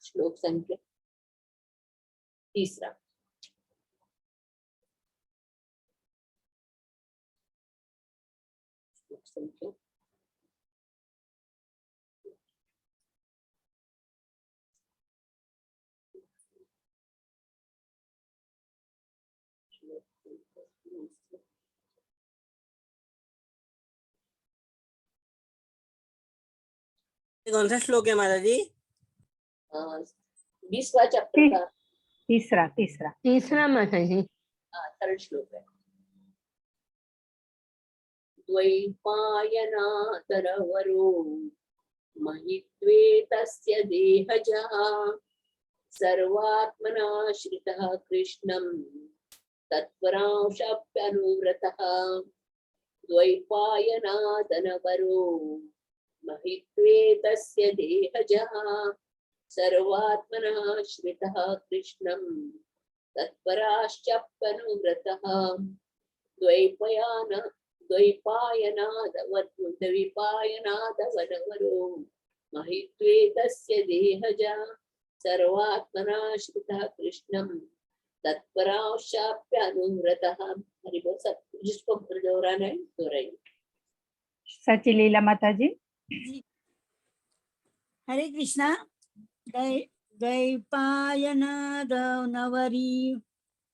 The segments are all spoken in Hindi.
श्लोक संख्या 3। श्लोक संख्या कौन सा श्लोक है माता जी? 20वां चैप्टर का तीसरा माता जी। 3rd श्लोक है। द्वैपायनातरवरो महित्वेतस्य देहजः सर्वात्मनाश्रितः कृष्णं तत्परांशाप्यनुव्रतः। द्वैपायनातनवरो महित्वेतस्य देहजः सर्वात्मनाश्रितः कृष्णं तत्पराश्चाप्यनुव्रतः। द्वैपायनादवनवरो महित्वेतस्य देहजः सर्वात्मनाश्रितः कृष्णं तत्परांशाप्यनुव्रतः। हरि बोल। सब जिसको दोहराना है दोहराइए। सची लीला माता जी। हरे कृष्णा। द्वैपायनादनवरी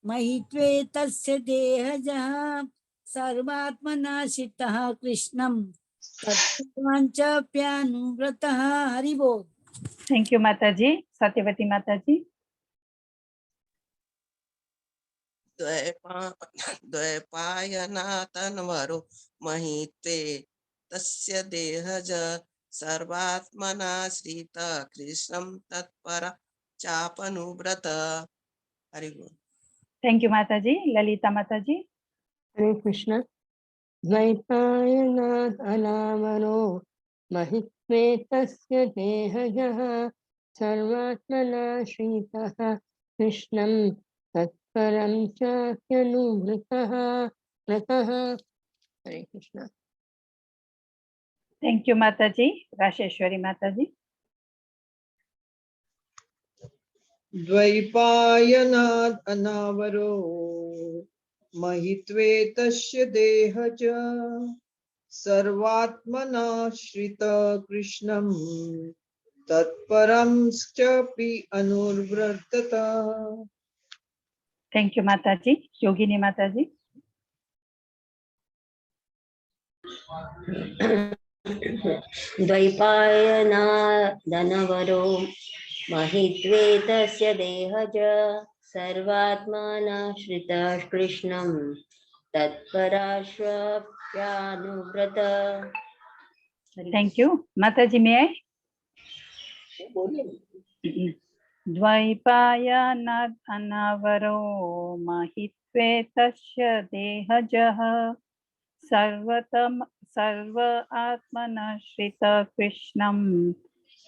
महित्वेतस्य देहजः सर्वात्मनाश्रितः कृष्णं तत्परांचाप्यनुव्रतः। हरि बोल। थैंक यू माता जी। सत्यवती माता जी। द्वैपायनातनवरो महित्वे तस्य देहज सर्वात्मनाश्रितः कृष्णं तत्परा चापनुव्रत। हरि बोल। थैंक यू माता जी। ललिता माता जी। हरे कृष्ण। द्वैपायनातनावरो महित्वेतस्य देहजः सर्वात्मनाश्रितः कृष्णं तत्परं चाप्यनुव्रतः। हरे कृष्ण। थैंक यू माता जी। राशेश्वरी माता जी। द्वैपायनातनावरो महित्वेतस्य देहज सर्वात्मनाश्रितः कृष्णं तत्परंश्चापि अनुव्रतः। थैंक यू माता जी। योगिनी माता जी। द्वैपायनादनवरो महित्वेतस्य देहज सर्वात्मनाश्रितः कृष्णं तत्पराश्चाप्यनुव्रत। थैंक यू माता जी। मैं बोलिए। द्वैपायनातनवरो महित्वेतस्य देहजः सर्वात्मनाश्रितः कृष्णं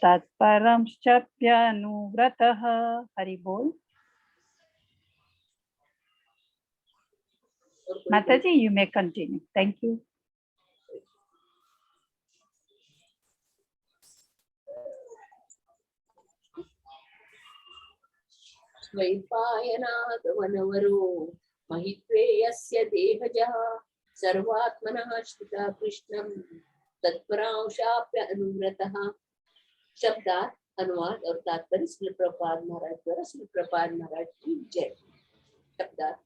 तत्परंश्चाप्यनुव्रतः। हरि बोल। माता जी you may continue. Thank you. द्वैपायनादवनवरो महित्वेयस्य देहजः सर्वात्मनाश्रितः कृष्णं तत्परांशाप्यनुव्रतः। शब्दार्थ, अनुवाद और तात्पर्य श्री प्रभुपाद महाराज द्वारा। श्री प्रभुपाद महाराज की जय। शब्दार्थ।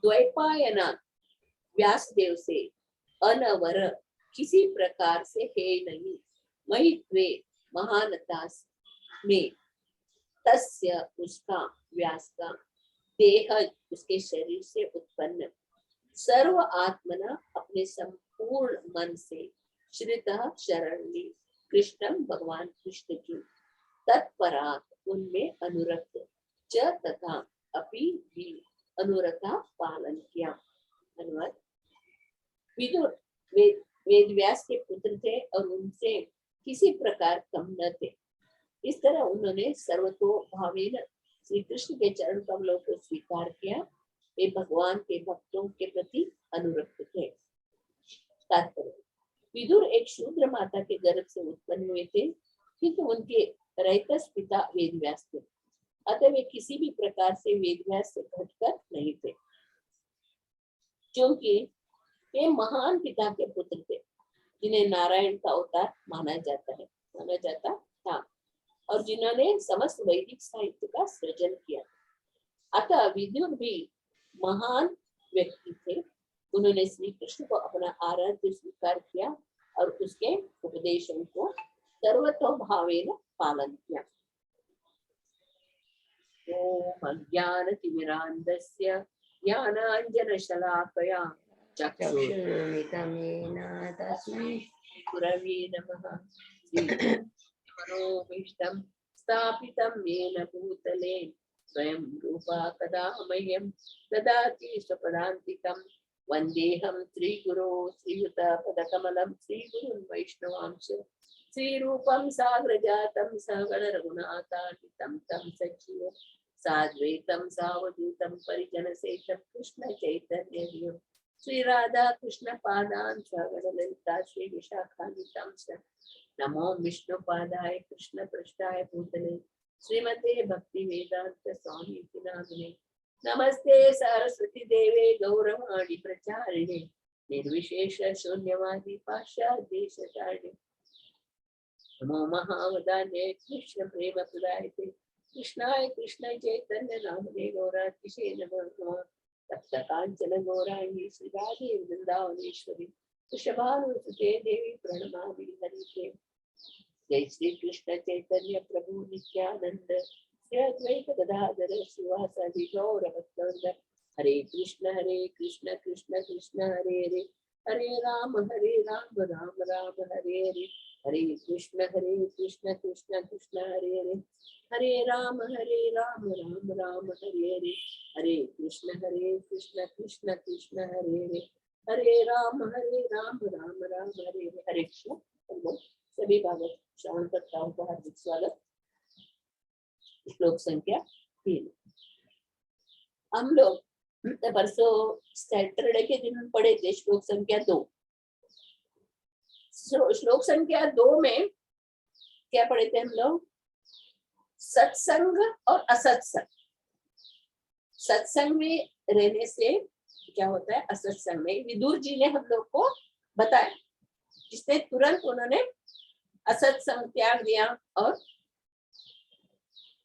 द्वैपायनाथ व्यासदेव से, अनवर किसी प्रकार से है नहीं, महित्वे महानता में, तस्य उसका, व्यास का, देह उसके शरीर से उत्पन्न, सर्व आत्मना अपने संपूर्ण मन से, श्रितः शरण ली, कृष्णम भगवान कृष्ण की, तत्परात उनमें अनुरक्त, च तथा अपि भी अनुरता पालन किया। अनुवाद। विदुर वेद व्यास के पुत्र थे और उनसे किसी प्रकार कम न थे। इस तरह उन्होंने सर्वतो भावेन श्री कृष्ण के चरण कमलों को स्वीकार किया। वे भगवान के भक्तों के प्रति अनुरक्त थे। तात्पर्य। विदुर एक शूद्र माता के गर्भ से उत्पन्न हुए थे, किंतु उनके रहितस पिता वेदव्यास थे, अतः वे किसी भी प्रकार से वेदव्यास से घटकर नहीं थे, क्योंकि वे महान पिता के पुत्र थे जिन्हें नारायण का अवतार माना जाता था और जिन्होंने समस्त वैदिक साहित्य का सृजन किया। अतः विदुर भी महान व्यक्ति थे। उन्होंने श्री कृष्ण को अपना आराध्य स्वीकार किया और उसके उपदेशों को सर्वतोभावेन पालन किया। ओम अज्ञानतिमिरान्धस्य ज्ञानाञ्जनशलाकया चक्षुरुन्मिलितं तस्मै गुरवे नमः। मनोभीष्टं स्थापितं येन भूतले स्वयं रूपा कदा मह्यं ददाति स्वपदान्तिकं। वन्देऽहं श्रीगुरो श्रीयुतपदकमलं श्रीगुरुं वैष्णवांश श्रीरूपं साग्रजातं सहगण रघुनाथान्वितं तं सजीवं साद्वैतं सावधूतं परिजनसहितं कृष्ण चैतन्यदेवं श्री राधा कृष्ण पादान् सहगण ललिता श्री विशाखान्वितं च नमो विष्णुपादाय कृष्ण पृष्ठाय भूतले श्रीमते भक्ति वेदांत स्वामी नामिने नमस्ते सरस्वती देवे गौरवाणी प्रचारिणे निर्विशेष शून्यवादी पाश्चादेशतारिणे नमो महावदान्ये कृष्ण प्रेम प्रदायते कृष्णाय कृष्ण चैतन्य नामने गौरातिशे नमः। तप्त कांचन गौरांगी श्री राधे वृंदावनेश्वरी वृषभानुसुते देवी प्रणमामि हरिते। जय श्री कृष्ण चैतन्य प्रभु नित्यानंद श्री अद्वैत गदाधर श्रीवासादि गौर भक्तवृंद। हरे कृष्ण कृष्ण कृष्ण हरे हरे हरे राम राम राम हरे हरे। हरे कृष्ण कृष्ण कृष्ण हरे हरे हरे राम राम राम हरे हरे। हरे कृष्ण कृष्ण कृष्ण हरे हरे हरे राम राम राम हरे हरे। हरे कृष्ण। सभी भागवत श्रवण करताओं का हार्दिक स्वागत। श्लोक संख्या 3 हम लोग परसों सैटरडे के दिन पढ़े थे श्लोक संख्या 2। श्लोक संख्या 2 में क्या पढ़े थे हम लोग? सत्संग और असत्संग। सत्संग में रहने से क्या होता है, असत्संग में। विदुर जी ने हम लोग को बताया, जिसने तुरंत उन्होंने असत्संग त्याग दिया और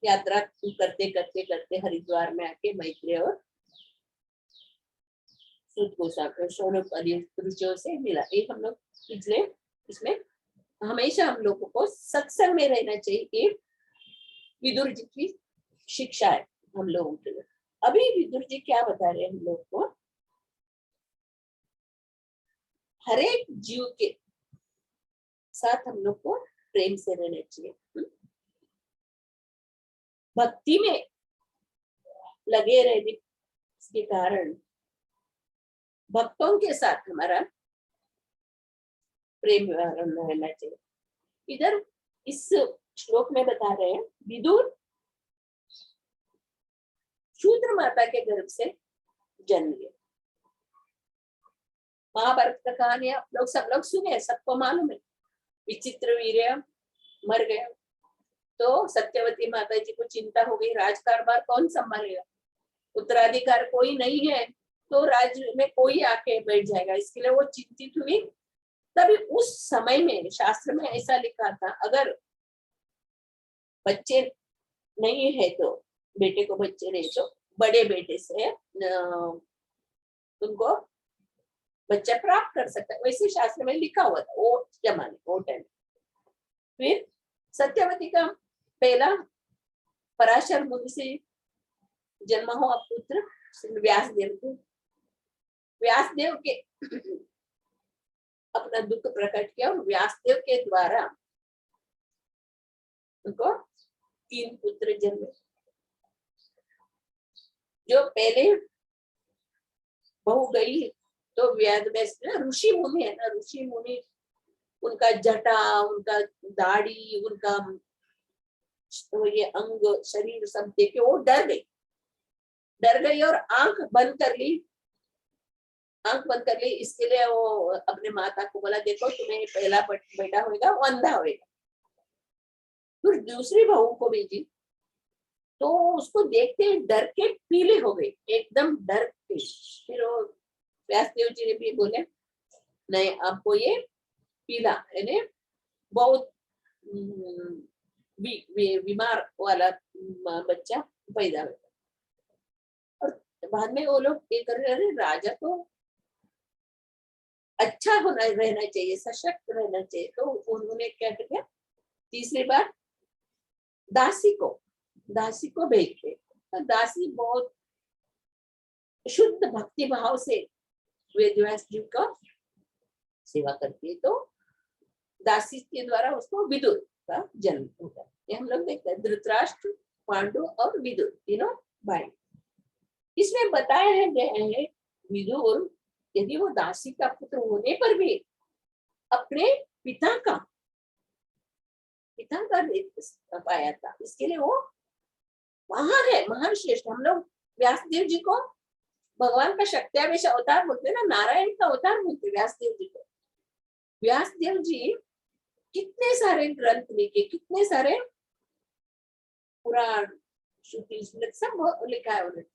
यात्रा करते करते करते हरिद्वार में आके मैत्रेय और सूत गोस्वामी शौनक आदि ऋषियों से मिला। एक हम लोग पिछले इसमें हमेशा हम लोगों को सत्संग में रहना चाहिए, कि विदुर जी की शिक्षा है हम लोगों के लिए। अभी विदुर जी क्या बता रहे हैं हम लोग को? हर एक जीव के साथ हम लोग को प्रेम से रहना चाहिए, भक्ति में लगे रहने के कारण भक्तों के साथ हमारा प्रेम रहना चाहिए। इधर इस श्लोक में बता रहे हैं विदुर शूद्र माता के गर्भ से जन्म लिया। महाभारत का कहानी आप लोग सब लोग सुने, सबको मालूम है। विचित्र वीर्य मर गया तो सत्यवती माता जी को चिंता हो गई, राजकारभार कौन संभालेगा, उत्तराधिकार कोई नहीं है तो राज्य में कोई आके बैठ जाएगा। इसके लिए वो चिंतित हुई। तभी उस समय में शास्त्र में ऐसा लिखा था, अगर बच्चे नहीं है तो बेटे को बच्चे नहीं तो बड़े बेटे से उनको बच्चा प्राप्त कर सकता है। वैसे शास्त्र में लिखा हुआ था वो जमाने वो टाइम। फिर सत्यवती का पहला पराशर मुनि से जन्म हुआ पुत्र व्यासदेव को, व्यासदेव के अपना दुख प्रकट किया और व्यासदेव के द्वारा उनको 3 पुत्र जन्मे। जो पहले बहू गई तो व्यास ऋषि मुनि है ना, ऋषि मुनि उनका जटा, उनका दाढ़ी, उनका ये अंग शरीर सब देखे वो डर गई और आंख बंद कर ली। इसके लिए वो अपने माता को बोला, देखो तुम्हें पहला बेटा होगा वो अंधा होगा। फिर दूसरी बहू को भेजी, तो उसको देखते ही डर के पीले हो गए, एकदम डर के। फिर वो व्यासदेव जी ने भी बोले नहीं, आपको ये पीला यानी बहुत बीमार वाला बच्चा पैदा हुआ। और बाद में वो लोग ये कर रहे, राजा तो अच्छा होना रहना चाहिए, सशक्त रहना चाहिए, तो उन्होंने क्या किया, तीसरी बार दासी को भेजते। तो दासी बहुत शुद्ध भक्ति भाव से वेदव्यास जी का सेवा करती है, तो दासी के द्वारा उसको विदुर का जन्म होता है। ये हम लोग देखते हैं, धृतराष्ट्र, पांडु और विदुर तीनों भाई। इसमें बताया गया है विदुर यदि वो दासी का पुत्र होने पर भी अपने पिता का पाया था, इसके लिए वो महान है, महान श्रेष्ठ। हम लोग व्यासदेव जी को भगवान का शक्त्यावेश अवतार बोलते हैं ना, नारायण का अवतार बोलते हैं व्यासदेव जी को। व्यासदेव जी कितने सारे ग्रंथ लिखे, कितने सारे पुराण, श्रुति, स्मृति सब लिखा है उन्होंने।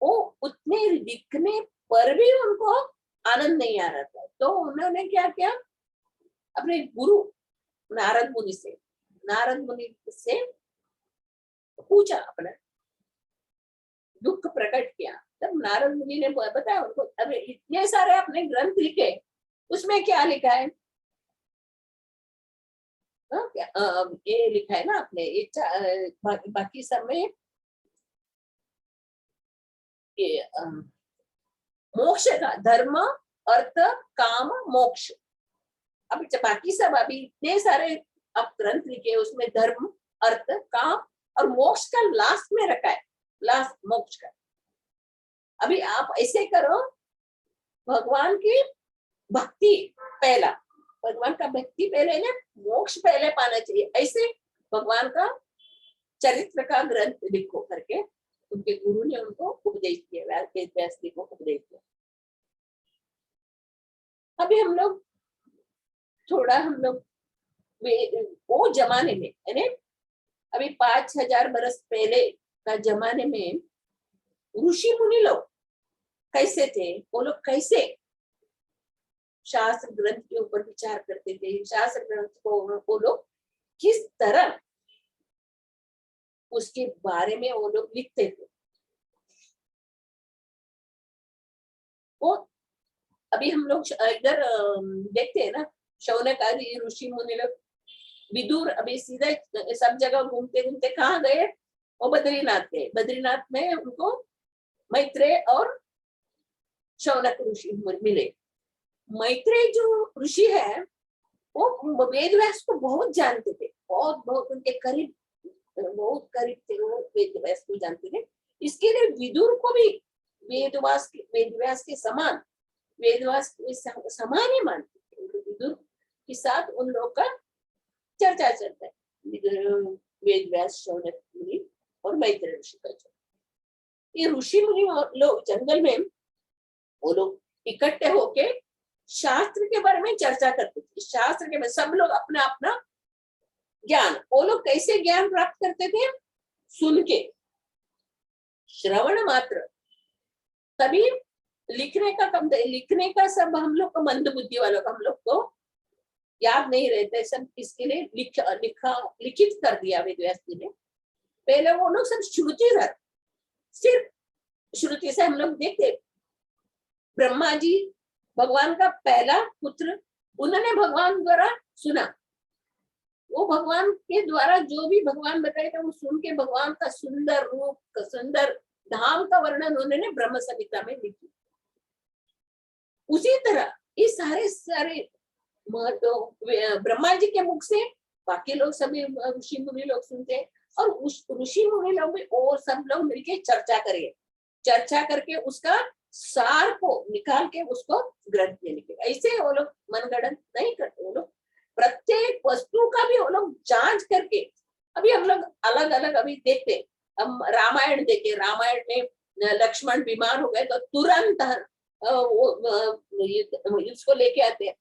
वो उतने लिखने पर भी उनको आनंद नहीं आ रहा था, तो उन्होंने क्या किया, अपने गुरु नारद मुनि से पूछा, अपना दुख प्रकट किया। तब नारद मुनि ने बताया उनको, अरे इतने सारे अपने ग्रंथ लिखे, उसमें क्या लिखा है? ये लिखा है ना अपने बाकी सब में मोक्ष का, धर्म अर्थ काम मोक्ष। अब बाकी सब अभी इतने सारे अब ग्रंथ लिखे, उसमें धर्म अर्थ काम और मोक्ष का लास्ट में रखा है, लास्ट मोक्ष का। अभी आप ऐसे करो, भगवान की भक्ति पहला, भगवान का भक्ति पहले ना, मोक्ष पहले पाना चाहिए, ऐसे भगवान का चरित्र का ग्रंथ लिखो करके उनके गुरु ने उनको उपदेश दिया, व्यास जी को उपदेश दिया। अभी हम लोग थोड़ा वो जमाने में यानी अभी 5000 बरस पहले का जमाने में ऋषि मुनि लोग कैसे थे, वो लोग कैसे शास्त्र ग्रंथ के ऊपर विचार करते थे, शास्त्र ग्रंथ को वो लोग किस तरह उसके बारे में वो लोग लिखते थे। वो अभी हम लोग इधर देखते हैं ना, शौनक आदि ऋषि मुनि लोग, विदुर अभी सीधे सब जगह घूमते घूमते कहाँ गए, वो बद्रीनाथ गए। बद्रीनाथ में उनको मैत्रेय और शौनक ऋषि मिले। मैत्रेय जो ऋषि है वो वेदव्यास को बहुत जानते थे, बहुत उनके करीब, बहुत करीब थे, वो वेदव्यास को जानते थे। इसके लिए विदुर को भी वेदव्यास के समान, वेदव्यास के समान ही मानते थे। विदुर के साथ उन लोग का चर्चा चलता है, वेदव्यास, शौनक मुनि और मैत्रेय ऋषि का। ये ऋषि मुनि लोग जंगल में वो लोग इकट्ठे होके शास्त्र के बारे में चर्चा करते थे। शास्त्र के में सब लोग अपना अपना ज्ञान, वो लोग कैसे ज्ञान प्राप्त करते थे, सुन के, श्रवण मात्र। तभी लिखने का सब हम लोग को, मंद बुद्धि वालों को, हम लोग को याद नहीं रहते सब, इसके लिए लिखित कर दिया वेदव्यास जी ने। पहले वो लोग सब श्रुति था, सिर्फ श्रुति से हम लोग देखते। ब्रह्मा जी भगवान का पहला पुत्र, उन्होंने भगवान द्वारा सुना, वो भगवान के द्वारा जो भी भगवान बताए थे वो सुन के भगवान का सुंदर रूप, सुंदर धाम का वर्णन उन्होंने ब्रह्म संहिता में लिखी। उसी तरह ये सारे ब्रह्मा जी के मुख से बाकी लोग सभी ऋषि मुनि लोग सुनते हैं, और उस ऋषि मुनि लोग भी और सब लोग मिलके चर्चा करके उसका सार को निकाल के उसको ग्रंथ में लिखे। ऐसे वो लोग मनगढ़ंत नहीं करते, वो लोग प्रत्येक वस्तु का भी वो लोग जांच करके। अभी हम लोग अलग अलग अभी देखते, हम रामायण देखे, रामायण में लक्ष्मण बीमार हो गए तो तुरंत उसको लेके आते हैं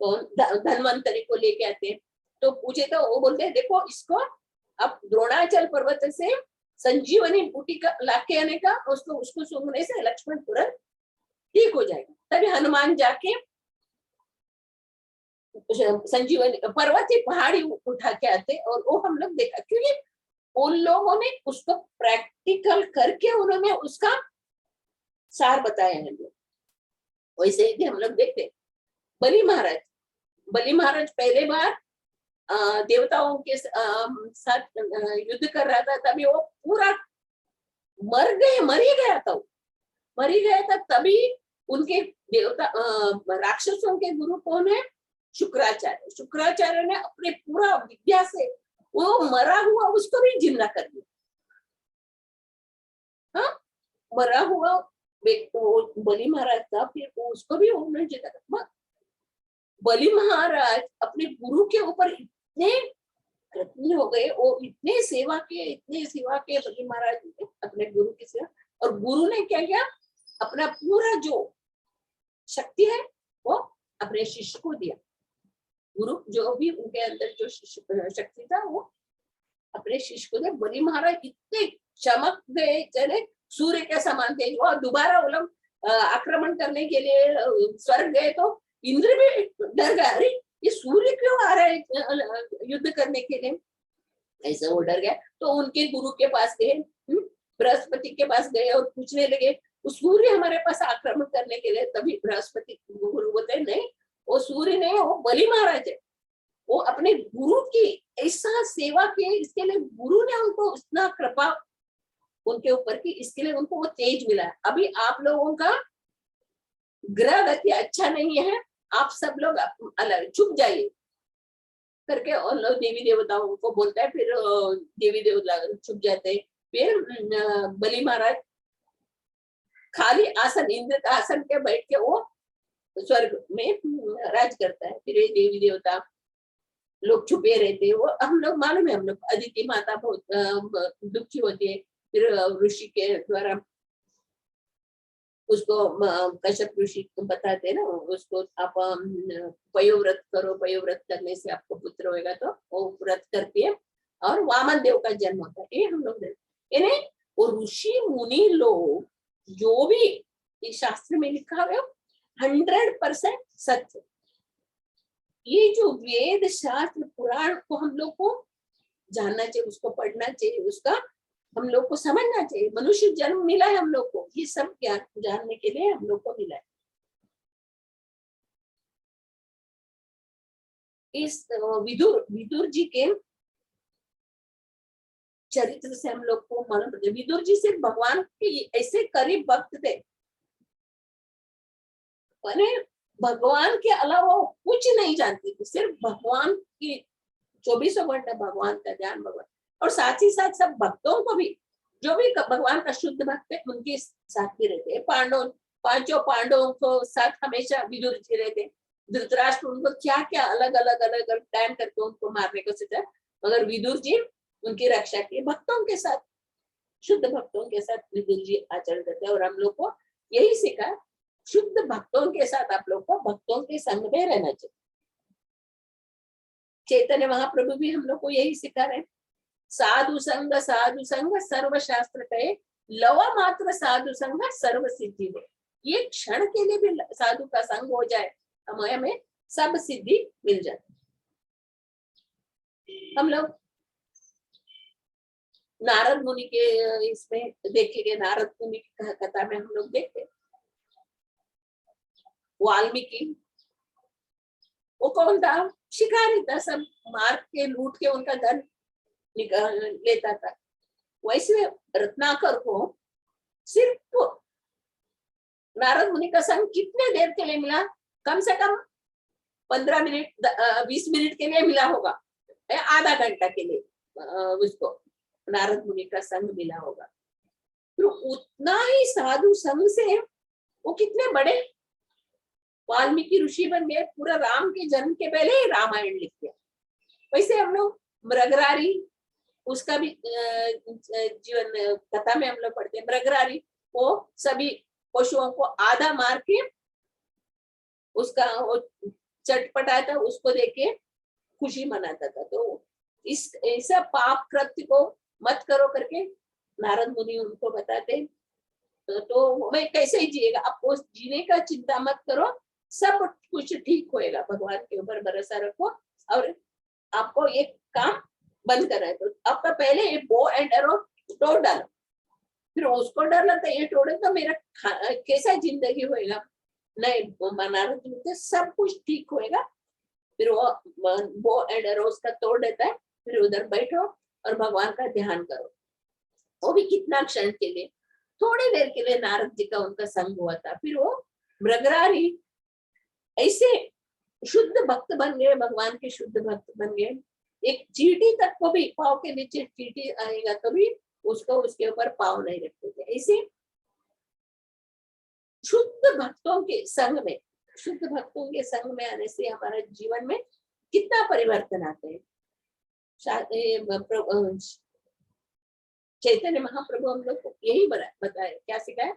कौन धन्वंतरी को लेके आते हैं, तो पूछे तो वो बोलते हैं देखो इसको अब द्रोणाचल पर्वत से संजीवनी बूटी का लाके आने का, उसको उसको सूंघने से लक्ष्मण तुरंत ठीक हो जाएगा। तभी हनुमान जाके संजीवनी पर्वत की पहाड़ी उठा के आते, और वो हम लोग देखा क्योंकि उन लोगों ने उसको प्रैक्टिकल करके उन्होंने उसका सार बताया है। लोग वैसे ही हम लोग देखते बलि महाराज पहले बार देवताओं के साथ युद्ध कर रहा था, तभी वो पूरा मर ही गया था। तभी उनके देवता राक्षसों के गुरु कौन है? शुक्राचार्य ने अपने पूरा विद्या से वो मरा हुआ उसको भी जिंदा कर दिया। हाँ, मरा हुआ बलि महाराज था, फिर उसको भी उन्होंने जिंदा कर। बलि महाराज अपने गुरु के ऊपर इतने कृतज्ञ हो गए, वो इतने सेवा के बलि महाराज ने अपने गुरु की सेवा, और गुरु ने क्या किया, अपना पूरा जो शक्ति है वो अपने शिष्य को दिया। गुरु जो भी उनके अंदर जो शक्ति था वो अपने शिष्य को दिया। बलि महाराज इतने चमक गए, चले सूर्य के समान थे। वो दोबारा वो लोग आक्रमण करने के लिए स्वर्ग गए तो इंद्र भी डर गया, अरे ये सूर्य क्यों आ रहा है युद्ध करने के लिए, ऐसे वो डर गया। तो उनके गुरु के पास गए, बृहस्पति के पास गए और पूछने लगे सूर्य हमारे पास आक्रमण करने के लिए। तभी बृहस्पति गुरु बोलते नहीं, वो सूर्य नहीं, वो बलि महाराज है। वो अपने गुरु की ऐसा सेवा किए, इसके लिए गुरु ने उनको उतना कृपा उनके ऊपर की, इसके लिए उनको वो तेज मिला। अभी आप लोगों का ग्रह गति अच्छा नहीं है, आप सब लोग अलग चुप जाइए करके और लोग देवी देवताओं को बोलता है, फिर देवी देवता चुप जाते हैं। फिर बलि महाराज खाली आसन, इंद्र का आसन के बैठ के वो स्वर्ग में राज करता है। फिर ये देवी देवता लोग छुपे रहते हैं। वो हम लोग मालूम है, हम लोग अदिति माता बहुत दुखी होती है, फिर ऋषि के द्वारा उसको कश्यप ऋषि को बताते ना, उसको आप पयोव्रत करो, पयोव्रत करने से आपको पुत्र होगा, तो वो व्रत करती है और वामन देव का जन्म होता है। ये हम लोग यानी वो ऋषि मुनि लोग जो भी इस शास्त्र में लिखा हुआ 100% सत्य। ये जो वेद शास्त्र पुराण को हम लोग को जानना चाहिए, उसको पढ़ना चाहिए, उसका हम लोग को समझना चाहिए। मनुष्य जन्म मिला है हम लोग को, ये सब ज्ञान जानने के लिए हम लोग को मिला है। इस विदुर जी के चरित्र से हम लोग को मालूम पड़ता है, विदुर जी सिर्फ भगवान के ऐसे करीब भक्त थे, भगवान के अलावा वो कुछ नहीं जानते थे, सिर्फ भगवान की 24 घंटे भगवान का ध्यान, भगवान, और साथ ही साथ सब भक्तों को भी, जो भी भगवान का शुद्ध भक्त है उनके साथ भी रहते हैं। पांचों पांडवों को साथ हमेशा विदुर जी रहते। धृतराष्ट्र उनको क्या क्या अलग अलग टाइम करके उनको मारने को सोचा, मगर विदुर जी उनकी रक्षा की। भक्तों के साथ, शुद्ध भक्तों के साथ विदुर जी आचरण करते हैं। और हम लोग को यही सीखा, शुद्ध भक्तों के साथ आप लोग को भक्तों के संग में रहना चाहिए। चैतन्य महाप्रभु भी हम लोग को यही सिखा रहे, साधु संग सर्वशास्त्र कहे, लवा मात्र साधु संग सर्व सिद्धि दे। ये क्षण के लिए भी साधु का संग हो जाए, हमें सब सिद्धि मिल जाती। हम लोग नारद मुनि के इसमें देखेंगे, नारद मुनि की कथा में हम लोग देखते, वाल्मीकि वो कौन था? शिकारी था, सब मार के लूट के उनका धन लेता था। वैसे रत्नाकर को सिर्फ नारद मुनि का संग कितने देर के लिए मिला? कम से कम 15 मिनट 20 मिनट के लिए मिला होगा, आधा घंटा के लिए उसको नारद मुनि का संग मिला होगा। तो उतना ही साधु संग से वो कितने बड़े वाल्मीकि ऋषि बन गए, पूरा राम के जन्म के पहले ही रामायण लिख दिया। वैसे हम लोग मृगरारी, उसका भी जीवन कथा में हम लोग पढ़ते हैं। मृगरारी वो सभी पशुओं को आधा मार के उसका वो चटपटा था उसको देख के खुशी मनाता था। तो इस ऐसा पाप कृत्य को मत करो करके नारद मुनि उनको बताते। तो मैं कैसे ही जिएगा, आपको जीने का चिंता मत करो, सब कुछ ठीक होएगा, भगवान के ऊपर भरोसा रखो और आपको एक काम बंद करना है। तो आपका पहले ये बो एंड एरो तोड़ डालो, फिर उसको डर लगता है ये तोड़े तो मेरा कैसा जिंदगी होएगा। नहीं, नारद जी बोलते सब कुछ ठीक होएगा। फिर वो बो एंड एरो उसका तोड़ देता है, फिर उधर बैठो और भगवान का ध्यान करो। वो भी कितना क्षण के लिए, थोड़ी देर के लिए नारद जी का उनका संग हुआ था, फिर वो मृगरारी ऐसे शुद्ध भक्त बन गए, भगवान के शुद्ध भक्त बन गए। एक चींटी तक को भी, पाव के नीचे चींटी आएगा तो भी उसको उसके ऊपर पाव नहीं रखते थे। ऐसे शुद्ध भक्तों के संग में, शुद्ध भक्तों के संग में आने से हमारे जीवन में कितना परिवर्तन आते हैं। चैतन्य महाप्रभु हम लोग को यही बताया, क्या सिखाया,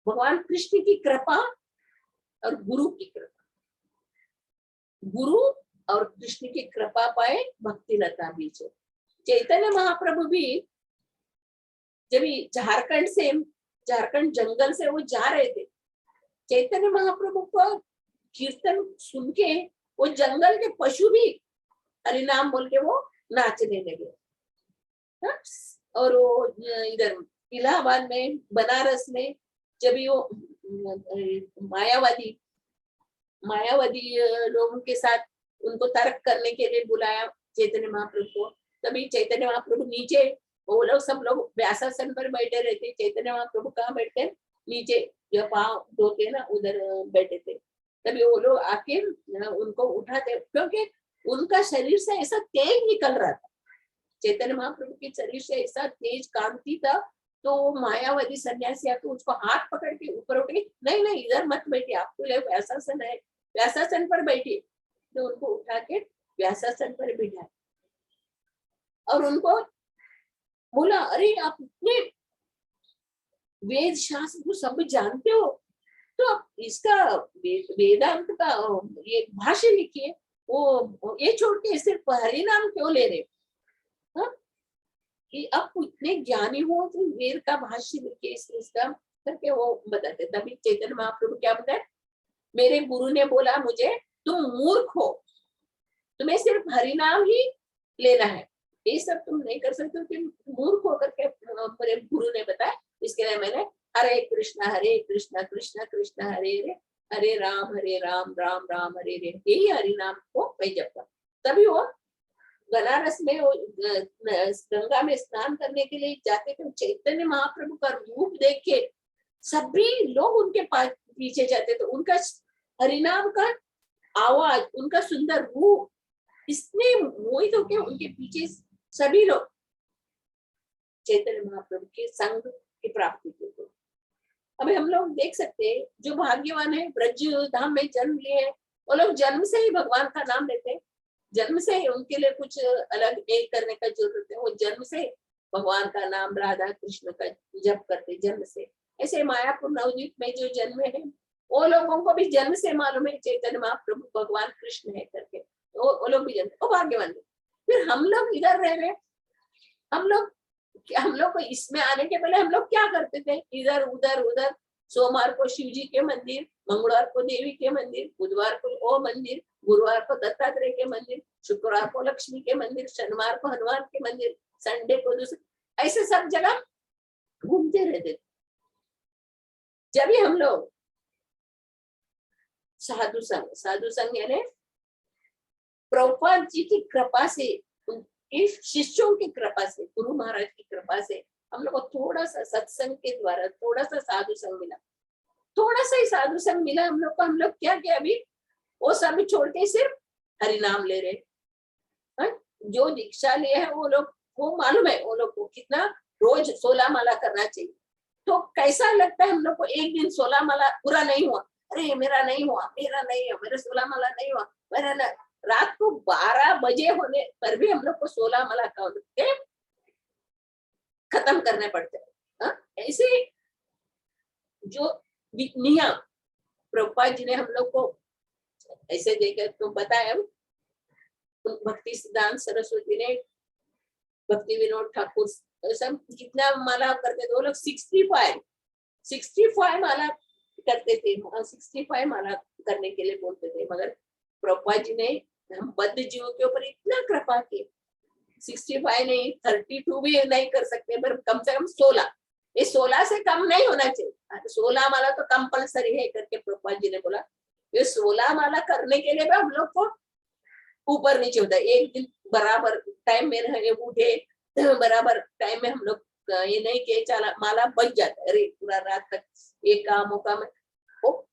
भगवान कृष्ण की कृपा और गुरु की कृपा, गुरु और कृष्ण की कृपा पाए भक्ति लता बीच। चैतन्य महाप्रभु भी जब झारखंड जंगल से वो जा रहे थे, चैतन्य महाप्रभु को कीर्तन सुन के वो जंगल के पशु भी हरिनाम बोल के वो नाचने लगे। और वो इधर इलाहाबाद में, बनारस में जब वो मायावादी लोगों के साथ उनको तर्क करने के लिए बुलाया चैतन्य महाप्रभु को, तभी चैतन्य महाप्रभु नीचे, वो लोग सब लोग व्यासासन पर बैठे रहते, चैतन्य महाप्रभु कहाँ बैठते, नीचे जो पांव धोते ना उधर बैठे थे। तभी वो लोग आके उनको उठाते, क्योंकि उनका शरीर से ऐसा तेज निकल रहा था, चैतन्य महाप्रभु के शरीर से ऐसा तेज कांति था। तो मायावादी सन्यासी आके उसको हाथ पकड़ के ऊपर उठे, नहीं इधर मत बैठिए, आपको लिए व्यासासन है, व्यासासन पर बैठिए। तो उनको उठा के व्यासासन पर बिठाए और उनको बोला, अरे आप इतने वेद शास्त्र सब जानते हो, तो आप इसका वेदांत का ये भाष्य लिखिए, वो ये छोड़ के सिर्फ हरिनाम क्यों ले रहे हो, कि आप इतने ज्ञानी हो तो वेद का भाष्य लिखिए इसका करके वो बताते। तभी चैतन्य महाप्रभु क्या बताए, मेरे गुरु ने बोला मुझे, तुम मूर्ख हो, तुम्हें सिर्फ हरिनाम ही लेना है, ये सब तुम नहीं कर सकते हो, तुम मूर्ख होकर के मेरे गुरु ने बताया। इसके लिए मैंने हरे कृष्णा कृष्ण कृष्ण हरे हरे, हरे राम राम राम हरे हरे, यही हरिनाम को मैं जपता। तभी वो बनारस में वो गंगा में स्नान करने के लिए जाते थे, चैतन्य महाप्रभु का रूप देख के सभी लोग उनके पास पीछे जाते थे। उनका हरिनाम का आवाज, उनका सुंदर रूप इसने मोहित होके उनके पीछे सभी लोग चैतन्य महाप्रभु के संग की प्राप्ति के लिए। अभी हम लोग देख सकते हैं जो भाग्यवान है, ब्रज धाम में जन्म लिए हैं, वो लोग जन्म से ही भगवान का नाम लेते हैं, जन्म से ही उनके लिए कुछ अलग एक करने का जरूरत है, वो जन्म से भगवान का नाम राधा कृष्ण का जप करते जन्म से। ऐसे मायापुर नवद्वीप में जो जन्म है, वो लोगों को भी जन्म से मालूम है चैतन्य महाप्रभु भगवान कृष्ण है करके, वो लोग भी जन्म, वो भाग्यवान है। फिर हम लोग इधर रह रहे, हम लोग को इसमें आने के पहले हम लोग क्या करते थे, इधर उधर सोमवार को शिव जी के मंदिर, मंगलवार को देवी के मंदिर, बुधवार को वो मंदिर, गुरुवार को दत्तात्रेय के मंदिर, शुक्रवार को लक्ष्मी के मंदिर, शनिवार को हनुमान के मंदिर, संडे को दूसरे, ऐसे सब जगह घूमते रहते थे। जब भी हम लोग साधु संघ यानी प्रभुपाद जी की कृपा से, उनके शिष्यों की कृपा से, गुरु महाराज की कृपा से हम लोग को थोड़ा सा सत्संग के द्वारा थोड़ा सा साधु संग मिला, थोड़ा सा ही साधु संग मिला हम लोग को। हम लोग क्या किया, अभी वो सब छोड़ के सिर्फ हरिनाम ले रहे। जो दीक्षा लिए है वो लोग को मालूम है वो लोग को कितना रोज 16 माला करना चाहिए। तो कैसा लगता है हम लोग को, एक दिन 16 माला पूरा नहीं हुआ, अरे मेरा नहीं हुआ, मेरा 16 माला नहीं हुआ, मेरा न... रात को 12 बजे होने पर भी हम लोग को 16 माला का खत्म करने पड़ते हैं। ऐसे जो नियम प्रभुपाद जी ने हम लोग को ऐसे देखकर तुम बताया भक्ति सिद्धांत सरस्वती ने, भक्ति विनोद ठाकुर सब कितना माला करते थे वो लोग 65 माला करते थे, 65 माला करने के लिए बोलते थे। मगर प्रभुपाद जी ने हम बद्ध जीवों के ऊपर इतना कृपा की, 65 नहीं 32 भी नहीं कर सकते, पर कम से कम 16, ये 16 से कम नहीं होना चाहिए। 16 माला तो कंपलसरी है करके प्रभुपाद जी ने बोला। ये 16 माला करने के लिए भी हम लोग को ऊपर नीचे होता है। एक दिन बराबर टाइम में उठे, बराबर टाइम में हम लोग ये नहीं कि चला माला बच जाता है, अरे पूरा रात तक एक काम मौका में वो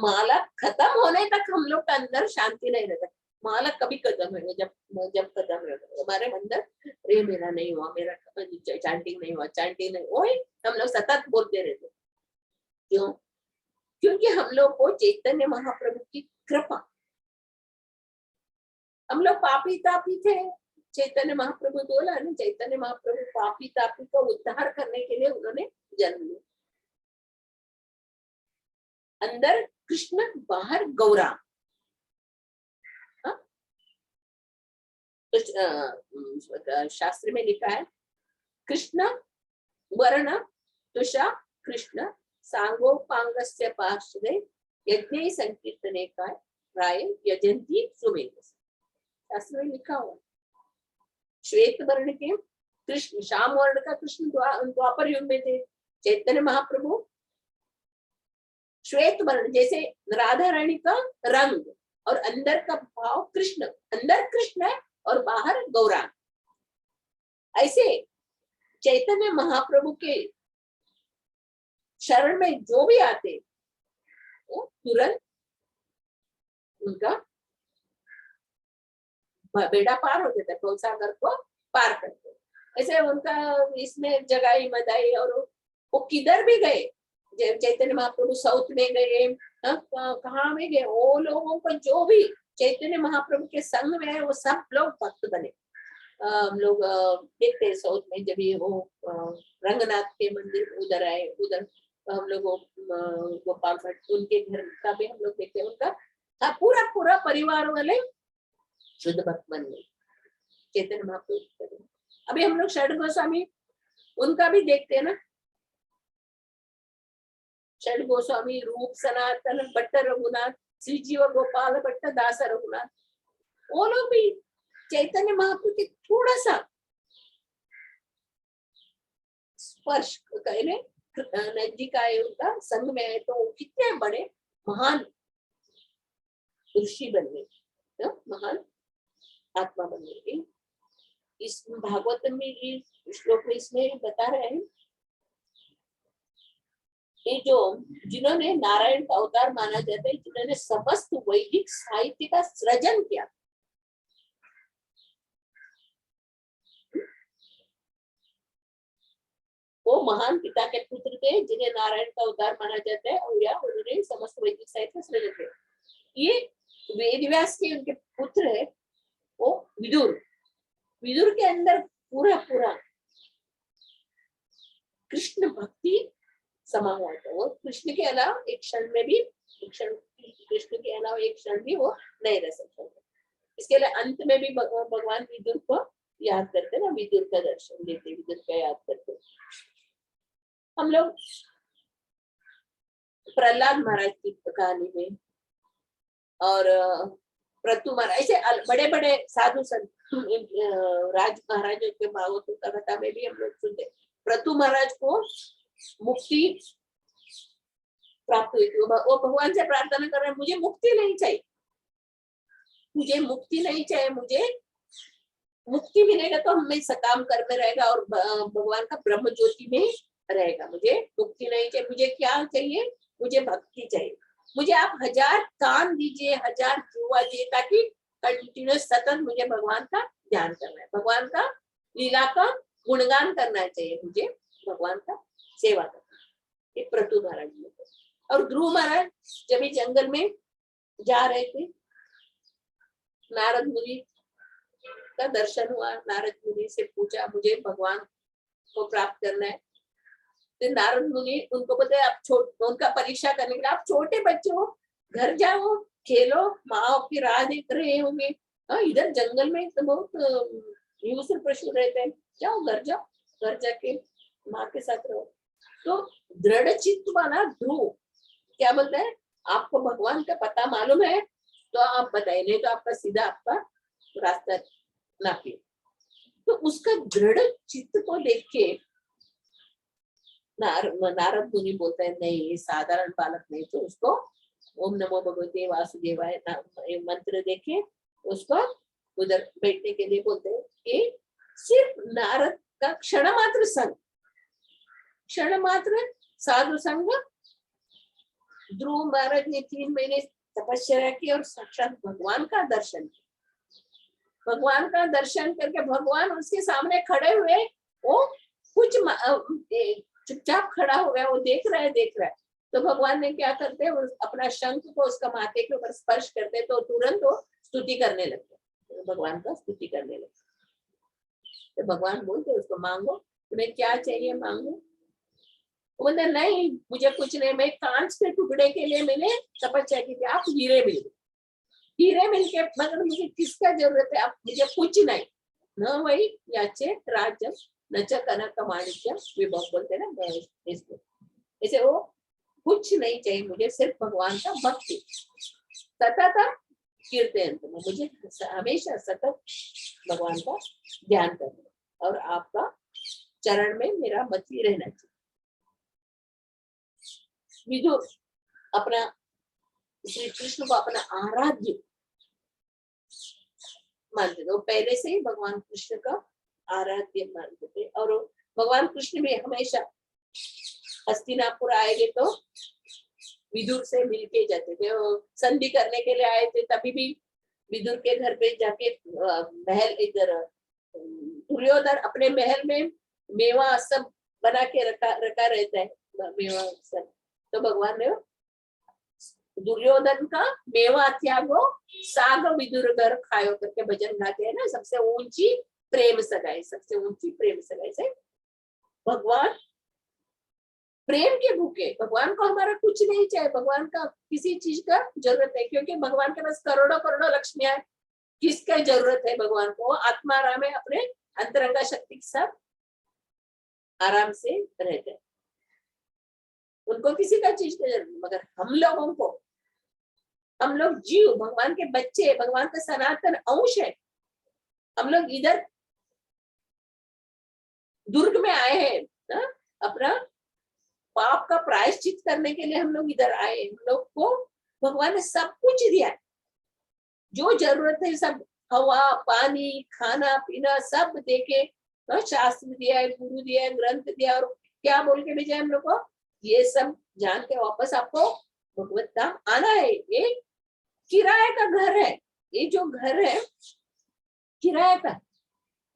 माला खत्म होने तक हम लोग का अंदर शांति नहीं रहता। माला कभी खत्म है, जब खत्म रहता हमारे अंदर, अरे मेरा नहीं हुआ, मेरा चैंटिंग नहीं हुआ, चैंटिंग नहीं हुआ, हम लोग सतत बोलते रहते। क्यों? क्योंकि हम लोग को चैतन्य महाप्रभु की कृपा, हम लोग पापी तापी थे। चैतन्य महाप्रभु बोला ना, चैतन्य महाप्रभु पापी तापी को उद्धार करने के लिए उन्होंने जन्म लिया। अंदर कृष्ण, बाहर गौरांग। तो शास्त्र में लिखा है कृष्ण वर्ण तुषा कृष्ण सांगोपांगस्य पार्श्वे यज्ञ संकीर्तने का राय यजंती सुमेध। शास्त्र में लिखा हुआ श्वेत वर्ण के कृष्ण, श्याम वर्ण का कृष्ण द्वापर युग में थे। चैतन्य महाप्रभु श्वेत वर्ण, जैसे राधा रानी का रंग और अंदर का भाव कृष्ण, अंदर कृष्ण है और बाहर गौरांग। ऐसे चैतन्य महाप्रभु के शरण में जो भी आते वो तुरंत उनका बेड़ा पार हो जाता है, भवसागर को पार करते। ऐसे उनका इसमें जगाई मदाई, और वो किधर भी गए, चैतन्य महाप्रभु साउथ में गए, कहाँ में गए, वो लोगों को जो भी चैतन्य महाप्रभु के संग में है वो सब लोग भक्त बने। हम लोग देखते हैं साउथ में, जब ये वो रंगनाथ के मंदिर उधर आए, उधर हम लोग गोपाल भट्ट उनके घर का भी हम लोग देखते हैं, उनका पूरा परिवार वाले शुद्ध भक्त बन गए चैतन्य महाप्रभु। अभी हम लोग षड गोस्वामी उनका भी देखते हैं ना, षड गोस्वामी, रूप सनातन, भट्ट रघुनाथ, श्री जीव गोपाल भट्ट, दास रघुनाथ, वो लोग भी चैतन्य महाप्रभु के थोड़ा सा स्पर्श कहने नजदीक आए, उनका संग में आए, तो कितने बड़े महान ऋषि बन गए, महान आत्मा बन गई। इस भागवतम में इस श्लोक में इसमें बता रहे हैं, ये जो जिन्होंने नारायण का अवतार माना जाता है, जिन्होंने समस्त वैदिक साहित्य का सृजन किया, वो महान पिता के पुत्र थे जिन्हें नारायण का अवतार माना जाता है, और या उन्होंने समस्त वैदिक साहित्य का सृजन किया। ये वेदव्यास के उनके पुत्र है, वो विदुर। विदुर के अंदर पूरा कृष्ण भक्ति समा हुआ था। वो कृष्ण के अलावा एक क्षण कृष्ण के अलावा एक क्षण भी वो नहीं रह सकता था। इसके लिए अंत में भी भगवान विदुर को याद करते ना, विदुर का दर्शन देते, विदुर का याद करते। हम लोग प्रहलाद महाराज की कहानी में और प्रतु महाराज, ऐसे बड़े बड़े साधु संत राज महाराजों के भागवतों का कथा में भी हम लोग सुनते। प्रतु महाराज को मुक्ति प्राप्त हुई थी, वो भगवान से प्रार्थना कर रहे हैं, मुझे मुक्ति नहीं चाहिए, मुझे मुक्ति नहीं चाहिए, मुझे मुक्ति मिलेगा तो हमें सकाम कर्म में रहेगा और भगवान का ब्रह्म ज्योति में रहेगा। मुझे मुक्ति नहीं चाहिए, मुझे क्या चाहिए, मुझे भक्ति चाहिए। मुझे आप 1000 कान दीजिए, 1000 जुआ दीजिए, ताकि कंटिन्यूस सतत मुझे भगवान का ध्यान करना है, भगवान का लीला का गुणगान करना चाहिए, मुझे भगवान का सेवा करना है। ये प्रतु महाराज ने। और ध्रुव महाराज जब भी जंगल में जा रहे थे, नारद मुनि का दर्शन हुआ, नारद मुनि से पूछा मुझे भगवान को प्राप्त करना है। तो नारद मुनि उनको बोलते आप उनका परीक्षा करने के लिए, आप छोटे बच्चे हो, घर जाओ, खेलो, माँ की राह देख रहे होंगे। हाँ, इधर जंगल में तो बहुत हिंसक पशु रहते हैं, जाओ घर जाओ, घर जाके माँ के साथ रहो। तो दृढ़ चित्त वाला ध्रुव क्या बोलता है, आपको भगवान का पता मालूम है तो आप बताइए, नहीं तो आपका सीधा आपका रास्ता नापिए। तो उसका दृढ़ चित्त को देख के नारद मुनि बोलते हैं, नहीं ये साधारण बालक नहीं, तो उसको ओम नमो भगवते वासुदेवाय मंत्र देके उसको उधर बैठने के लिए बोलते हैं। कि सिर्फ नारद का क्षण मात्र संग, क्षण मात्र साधु संग, ध्रुव महाराज ने 3 महीने तपस्या की और साक्षात भगवान का दर्शन किया। भगवान का दर्शन करके भगवान उसके सामने खड़े हुए, वो कुछ चुपचाप खड़ा हो गया, वो देख रहा है। तो भगवान ने क्या करते हैं, अपना शंख को उसका माथे के ऊपर स्पर्श करते तो तुरंत वो स्तुति करने लगते, भगवान का स्तुति करने लगते। तो भगवान बोलते उसको, मांगो, तुम्हें क्या चाहिए मांगो। बोलते नहीं मुझे कुछ नहीं, मैं कांच के टुकड़े के लिए मैंने तपस्या की थी, आप हीरे मिल गए, हीरे मिलके, मगर मुझे किसका जरूरत है, आप मुझे कुछ नहीं, न वही याचे राज्य न च कनक माणिक्य विभव बोलते ना इसको, ऐसे वो कुछ नहीं चाहिए मुझे, सिर्फ भगवान का भक्ति, सतत कीर्तन, मुझे हमेशा सतत भगवान का ध्यान करना और आपका चरण में मेरा मती रहना चाहिए। विदुर अपना श्री कृष्ण को अपना आराध्य मानते थे, वो पहले से ही भगवान कृष्ण का आराध्य मानते थे। और भगवान कृष्ण भी हमेशा हस्तिनापुर आएंगे तो विदुर से मिलके जाते थे, वो संधि करने के लिए आए थे, तभी भी विदुर के घर पे जाके महल, इधर दुर्योधन अपने महल में मेवा सब बना के रखा रहता है, मेवा सब, तो भगवान ने दुर्योधन का मेवा त्यागो साग विदुर घर खायो करके भजन गाते हैं ना, सबसे ऊंची प्रेम सगाई, सबसे ऊंची प्रेम सगाई से भगवान प्रेम के भूखे, भगवान को हमारा कुछ नहीं चाहिए, भगवान का किसी चीज का जरूरत है, क्योंकि भगवान के पास करोड़ों करोड़ों लक्ष्मियां, किसका जरूरत है भगवान को, आत्मा आराम है, अपने अंतरंगा शक्ति के साथ आराम से रहते हैं, उनको किसी का चीज की जरूरत नहीं। मगर हम लोगों को, हम लोग जीव भगवान के बच्चे, भगवान का सनातन अंश है, हम लोग इधर दुर्ग में आए हैं ना, अपना पाप का प्रायश्चित करने के लिए हम लोग इधर आए। हम लोग को भगवान ने सब कुछ दिया है, जो जरूरत है सब, हवा पानी खाना पीना सब देके, शास्त्र दिया है, गुरु दिया है, ग्रंथ दिया, और क्या बोल के भेजा हम लोग को, ये सब जान के वापस आपको भगवत धाम आना है। ये किराए का घर है, ये जो घर है किराए का,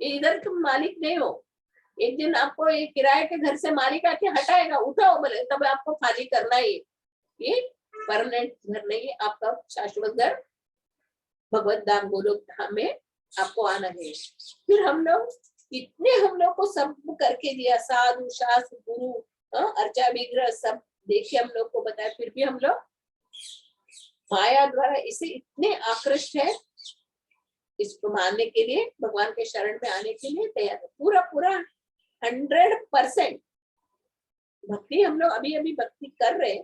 ये इधर तुम मालिक नहीं हो, एक दिन आपको ये किराए के घर से मालिक आके हटाएगा, उठाओ बोले तब आपको खाली करना है, ये परमानेंट घर नहीं है, आपका शाश्वत घर भगवत धाम गोलोक धाम में आपको आना है। फिर हम लोग इतने, हम लोग को सब करके दिया, साधु शास्त्र गुरु अर्चा विग्रह सब देखे हम लोग को बताया, फिर भी हम लोग माया द्वारा इसे इतने आकृष्ट है, इसको मानने के लिए, भगवान के शरण में आने के लिए तैयार है, पूरा पूरा 100% भक्ति हम लोग अभी अभी भक्ति कर रहे हैं,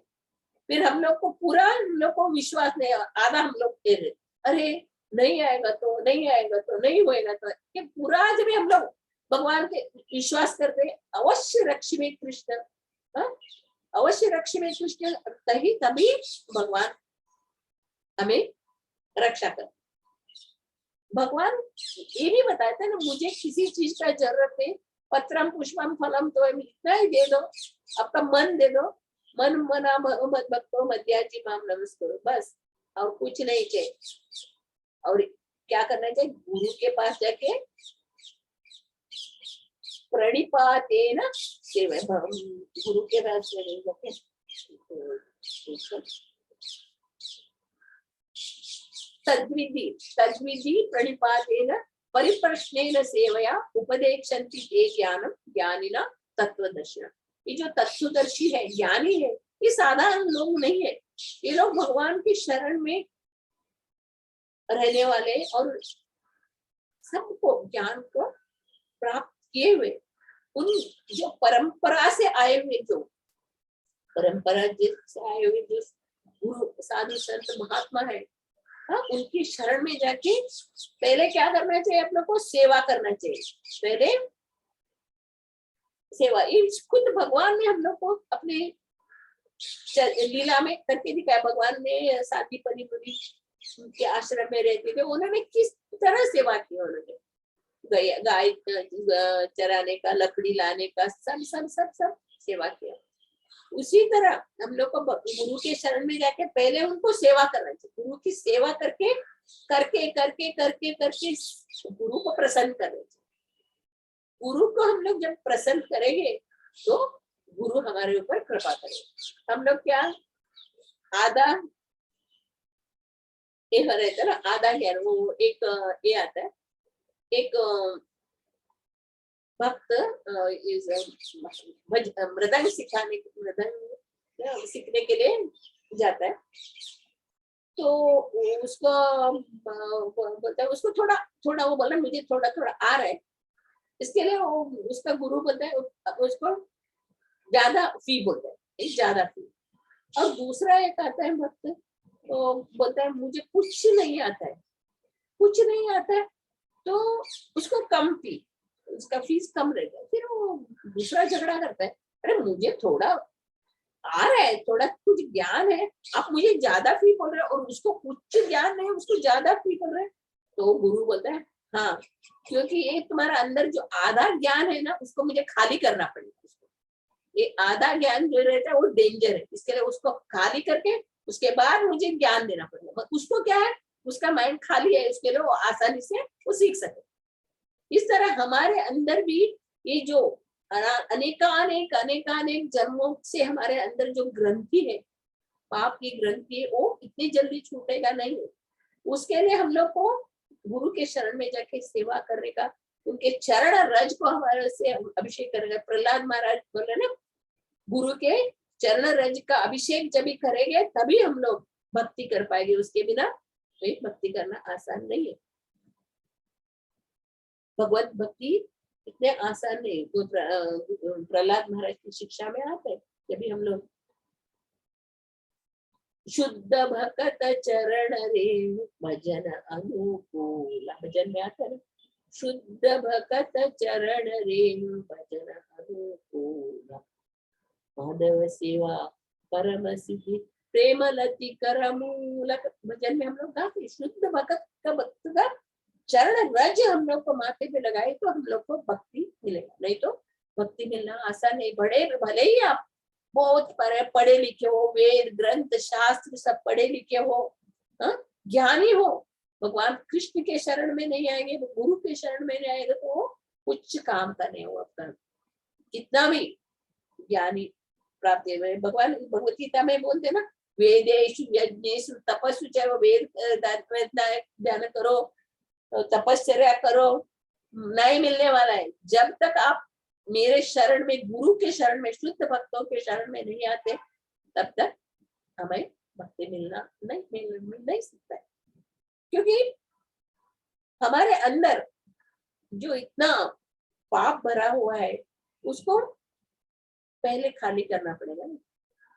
फिर हम लोग को पूरा, हम लोग को विश्वास नहीं, आधा हम लोग कह रहे अरे नहीं आएगा तो नहीं आएगा तो नहीं होएगा, तो ये पूरा जब हम लोग भगवान के विश्वास करते हैं, अवश्य रक्षी में कृष्ण, अवश्य रक्षी में कृष्ण, तभी भगवान हमें रक्षा कर। भगवान ये भी बताता है ना, मुझे किसी चीज का जरूरत है, पत्रम पुष्पम फलम तो इतना ही दे दो, आपका मन दे दो, मन मना मत भक्तो मध्याजी माम नमस्करो, बस और कुछ नहीं चाहिए। और क्या करना चाहिए, गुरु के पास जाके प्रणिपातेन सेवा, गुरु के पास जाके तद्विधि प्रणिपातेन परिप्रश्नेन सेवया उपदेक्षन्ति ते ज्ञानम ज्ञानिना तत्वदर्शिना। ये जो तत्वदर्शी है, ज्ञानी है, ये साधारण लोग नहीं है, ये लोग भगवान के शरण में रहने वाले और सबको ज्ञान को प्राप्त किए हुए उन जो परंपरा से आए हुए, जो परंपरा जिससे आए हुए जो गुरु साधु संत महात्मा है, हाँ, उनकी शरण में जाके पहले क्या करना चाहिए? अपने को सेवा करना चाहिए। पहले सेवा, ये खुद भगवान ने हम लोग को अपने लीला में करके दिखाया। भगवान ने सादीपनी मुनि उनके आश्रम में रहते थे, उन्होंने किस तरह सेवा की। उन्होंने गाय चराने का, लकड़ी लाने का, सब सब सब सब सेवा किया। उसी तरह हम लोग को गुरु के शरण में जाके पहले उनको सेवा करना चाहिए। गुरु की सेवा करके करके करके करके करके गुरु को प्रसन्न करना चाहिए। गुरु को हम लोग जब प्रसन्न करेंगे तो गुरु हमारे ऊपर कृपा करेगा। हम लोग क्या आधा ये रहता ना, आधा ज्ञान, वो एक ये आता है, एक भक्त मृदंग सिखाने, मृदंग सीखने के लिए जाता है, तो उसको बोलता है, उसको थोड़ा थोड़ा, वो बोला मुझे थोड़ा थोड़ा आ रहा है, इसके लिए वो उसका गुरु बोलता है उसको ज्यादा फी बोलता है, ज्यादा फी। और दूसरा एक आता है भक्त, तो बोलता है मुझे कुछ नहीं आता है, कुछ नहीं आता है, तो उसको कम फी, उसका फीस कम रहेगा। फिर वो दूसरा झगड़ा करता है, अरे मुझे थोड़ा आ रहा है, थोड़ा कुछ ज्ञान है, आप मुझे ज्यादा फी बोल रहे हैं, और उसको कुछ ज्ञान नहीं, उसको ज्यादा फी बोल रहे हैं। तो गुरु बोलता है हाँ, क्योंकि ये तुम्हारा अंदर जो आधा ज्ञान है ना, उसको मुझे खाली करना पड़ेगा। उसको ये आधा ज्ञान जो रहता है वो डेंजर है, इसके लिए उसको खाली करके उसके बाद मुझे ज्ञान देना पड़ेगा। उसको क्या है, उसका माइंड खाली है, उसके लिए वो आसानी से वो सीख सके। इस तरह हमारे अंदर भी ये जो अनेकानेक अनेकानेक जन्मों से हमारे अंदर जो ग्रंथि है, पाप की ग्रंथि है, वो इतनी जल्दी छूटेगा नहीं। उसके लिए हम लोग को गुरु के शरण में जाके सेवा करने का, उनके चरण रज को हमारे से अभिषेक करेगा। प्रहलाद महाराज बोले ना, गुरु के चरण रज का अभिषेक जब भी करेंगे तभी हम लोग भक्ति कर पाएंगे, उसके बिना भक्ति करना आसान नहीं है। भगवत भक्ति इतने आसान नहीं। तो प्रहलाद महाराज की शिक्षा में आता है, जब भी हम लोग शुद्ध भक्त चरण रेणु भजन अनुकूल, भजन में आता है, शुद्ध भक्त चरण रेणु भजन अनुकूल, माधव सेवा परम सिद्धि प्रेमलति करमूलक। भजन में हम लोग गाते, शुद्ध भक्त का चरण रज हम लोग को माथे पे लगाए तो हम लोग को भक्ति मिलेगा, नहीं तो भक्ति मिलना आसान नहीं। बड़े भले ही आप बहुत पढ़े लिखे हो, वेद ग्रंथ शास्त्र सब पढ़े लिखे हो, ज्ञानी हो, भगवान कृष्ण के शरण में नहीं आएंगे, गुरु के शरण में नहीं आएंगे तो वो कुछ काम का नहीं हो अपना। कितना भी ज्ञानी प्राप्त है, भगवान भगवत गीता में बोलते ना, वेदेषु यज्ञेषु तपस्सु च, वेद ध्यान करो, तपस्या करो, नहीं मिलने वाला है। जब तक आप मेरे शरण में, गुरु के शरण में, शुद्ध भक्तों के शरण में नहीं आते, तब तक हमें भक्ति मिलना नहीं सकता है। क्योंकि हमारे अंदर जो इतना पाप भरा हुआ है उसको पहले खाली करना पड़ेगा।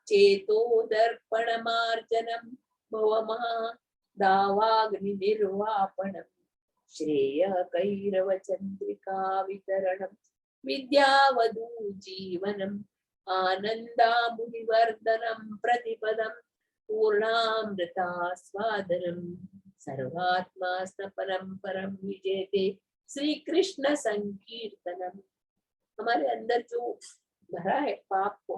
चेतो दर्पण मार्जनम भव महा दावाग्नि निर्वापणम श्रेय कैरव चंद्रिका वितरणम विद्यावधू जीवनम आनंदामुनिवर्धनम प्रतिपदम पूर्णामृतास्वादनम सर्वात्मा सपरम परम विजेते श्री कृष्ण संकीर्तनम। हमारे अंदर जो भरा है पाप को,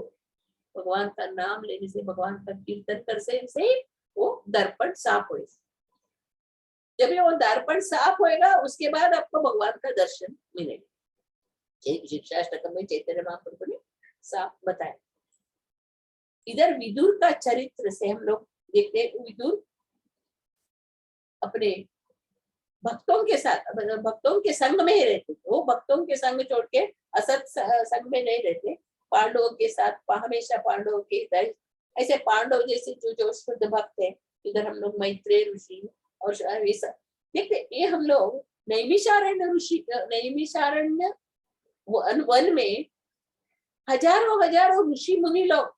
भगवान का नाम लेने से, भगवान का कीर्तन करने से वो दर्पण साफ होगा। जब ये वो दर्पण साफ होएगा उसके बाद आपको भगवान का दर्शन मिलेगा। शिक्षाष्टकम में चैतन्य महाप्रभु ने साफ बताया। इधर विदुर का चरित्र से हम लोग देखते हैं, विदुर अपने भक्तों के साथ, भक्तों के संग में ही रहते थे। वो भक्तों के संग छोड़ के असत संग में नहीं रहते, पांडवों के साथ हमेशा पांडवों के, ऐसे पांडव जैसे जो शुद्ध भक्त है। इधर हम लोग मैत्रेय ऋषि, और वैसा देखते ये हम लोग नैमिषारण्य वन में हजारों हजारों ऋषि मुनि लोग